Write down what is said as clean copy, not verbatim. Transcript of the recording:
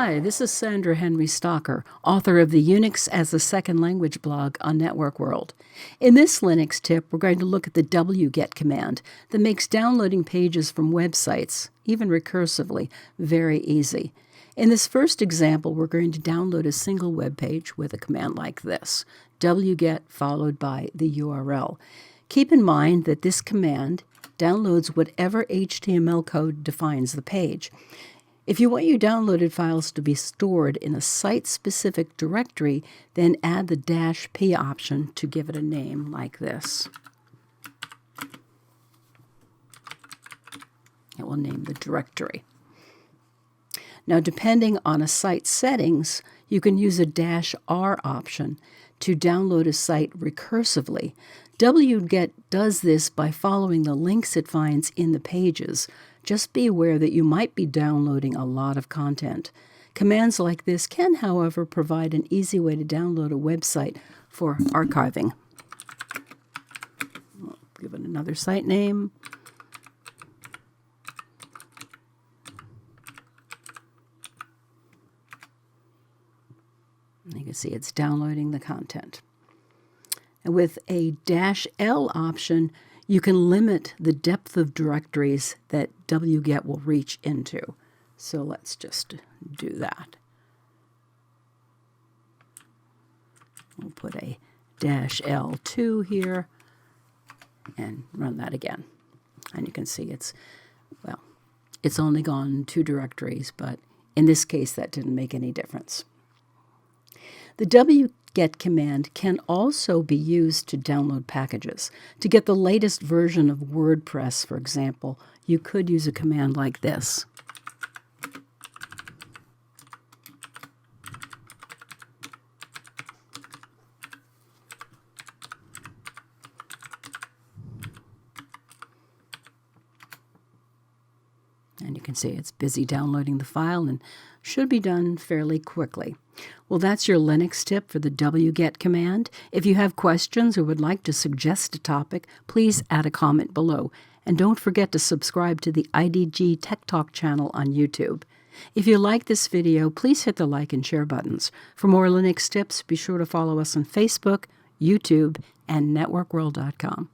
Hi, this is Sandra Henry Stocker, author of the Unix as a Second Language blog on Network World. In this Linux tip, we're going to look at the wget command that makes downloading pages from websites, even recursively, very easy. In this first example, we're going to download a single web page with a command like this, wget followed by the URL. Keep in mind that this command downloads whatever HTML code defines the page. If you want your downloaded files to be stored in a site-specific directory, then add the -p option to give it a name like this. It will name the directory. Now, depending on a site's settings, you can use a -r option to download a site recursively. wget does this by following the links it finds in the pages. Just be aware that you might be downloading a lot of content. Commands like this can, however, provide an easy way to download a website for archiving. We'll give it another site name. You can see it's downloading the content. And with a -l option, you can limit the depth of directories that wget will reach into. So let's just do that. We'll put a -l2 here and run that again. And you can see it's only gone 2 directories, but in this case that didn't make any difference. The wget command can also be used to download packages. To get the latest version of WordPress, for example, you could use a command like this. And you can see it's busy downloading the file and should be done fairly quickly. Well, that's your Linux tip for the wget command. If you have questions or would like to suggest a topic, please add a comment below. And don't forget to subscribe to the IDG Tech Talk channel on YouTube. If you like this video, please hit the like and share buttons. For more Linux tips, be sure to follow us on Facebook, YouTube, and networkworld.com.